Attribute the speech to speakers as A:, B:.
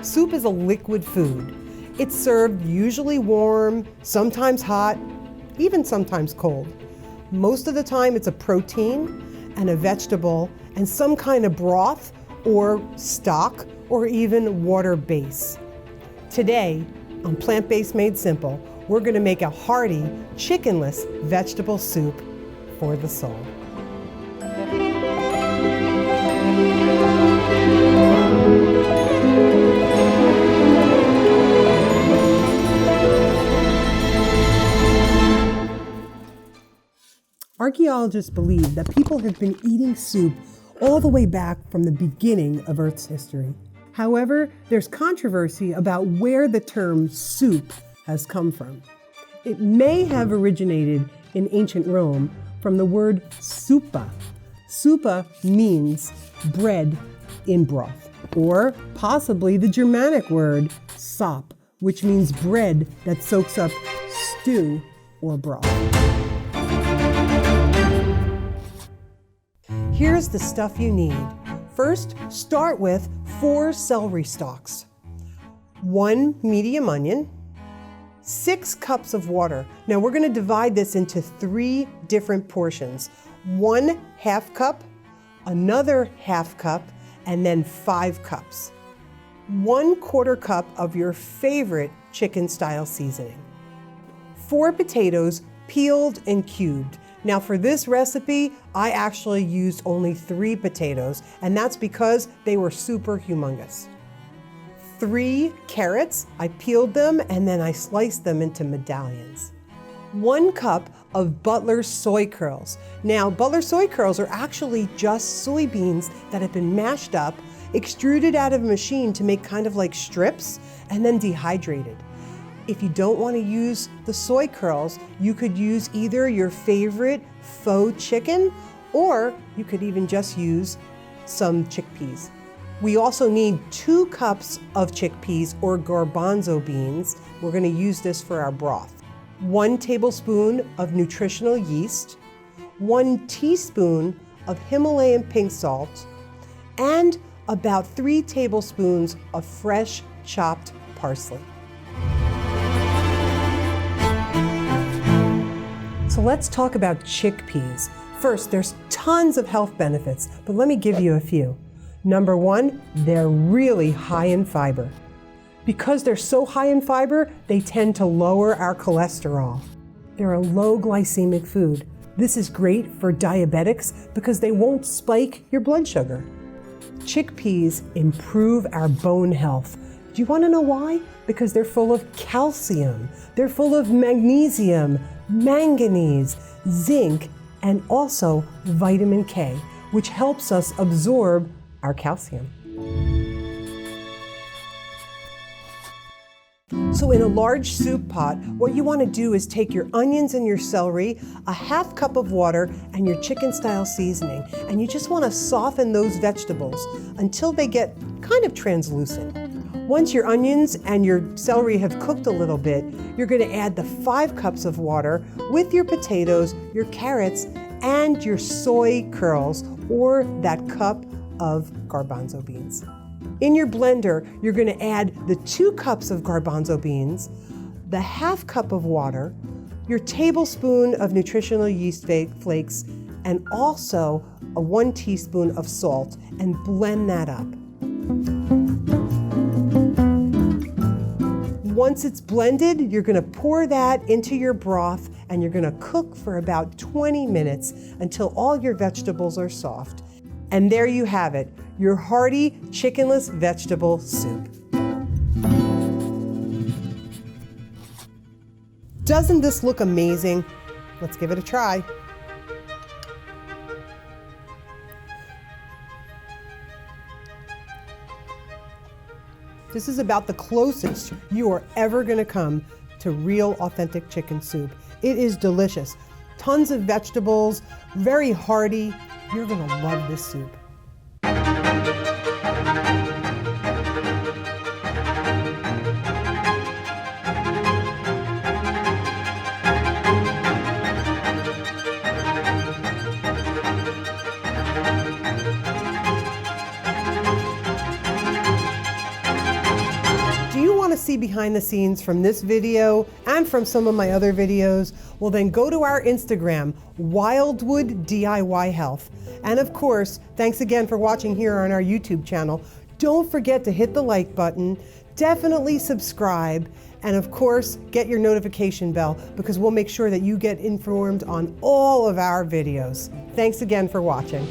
A: Soup is a liquid food. It's served usually warm, sometimes hot, even sometimes cold. Most of the time it's a protein and a vegetable and some kind of broth or stock or even water base. Today, on Plant-Based Made Simple, we're going to make a hearty, chickenless vegetable soup for the soul. Archaeologists believe that people have been eating soup all the way back from the beginning of Earth's history. However, there's controversy about where the term soup has come from. It may have originated in ancient Rome from the word supa. Supa means bread in broth, or possibly the Germanic word sop, which means bread that soaks up stew or broth. Here's the stuff you need. First, start with 4 celery stalks, 1 medium onion, 6 cups of water. Now we're going to divide this into 3 different portions. 1 half cup, another half cup, and then 5 cups. 1/4 cup of your favorite chicken style seasoning. 4 potatoes peeled and cubed. Now for this recipe, I actually used only 3 potatoes, and that's because they were super humongous. 3 carrots, I peeled them and then I sliced them into medallions. 1 cup of Butler's soy curls. Now, Butler soy curls are actually just soybeans that have been mashed up, extruded out of a machine to make kind of like strips, and then dehydrated. If you don't want to use the soy curls, you could use either your favorite faux chicken, or you could even just use some chickpeas. We also need 2 cups of chickpeas or garbanzo beans. We're going to use this for our broth. 1 tablespoon of nutritional yeast, 1 teaspoon of Himalayan pink salt, and about 3 tablespoons of fresh chopped parsley. So let's talk about chickpeas. First, there's tons of health benefits, but let me give you a few. Number 1, they're really high in fiber. Because they're so high in fiber, they tend to lower our cholesterol. They're a low glycemic food. This is great for diabetics because they won't spike your blood sugar. Chickpeas improve our bone health. Do you want to know why? Because they're full of calcium, they're full of magnesium, manganese, zinc, and also vitamin K, which helps us absorb our calcium. So in a large soup pot, what you want to do is take your onions and your celery, a half cup of water, and your chicken style seasoning, and you just want to soften those vegetables until they get kind of translucent. Once your onions and your celery have cooked a little bit, you're going to add the 5 cups of water with your potatoes, your carrots, and your soy curls, or that cup of garbanzo beans. In your blender, you're going to add the 2 cups of garbanzo beans, the half cup of water, your tablespoon of nutritional yeast flakes, and also a 1 teaspoon of salt, and blend that up. Once it's blended, you're going to pour that into your broth and you're going to cook for about 20 minutes until all your vegetables are soft. And there you have it, your hearty chickenless vegetable soup. Doesn't this look amazing? Let's give it a try. This is about the closest you are ever going to come to real authentic chicken soup. It is delicious. Tons of vegetables, very hearty. You're going to love this soup. to see behind the scenes from this video and from some of my other videos, well then go to our Instagram, Wildwood DIY Health. And of course, thanks again for watching here on our YouTube channel. Don't forget to hit the like button, definitely subscribe, and of course, get your notification bell because we'll make sure that you get informed on all of our videos. Thanks again for watching.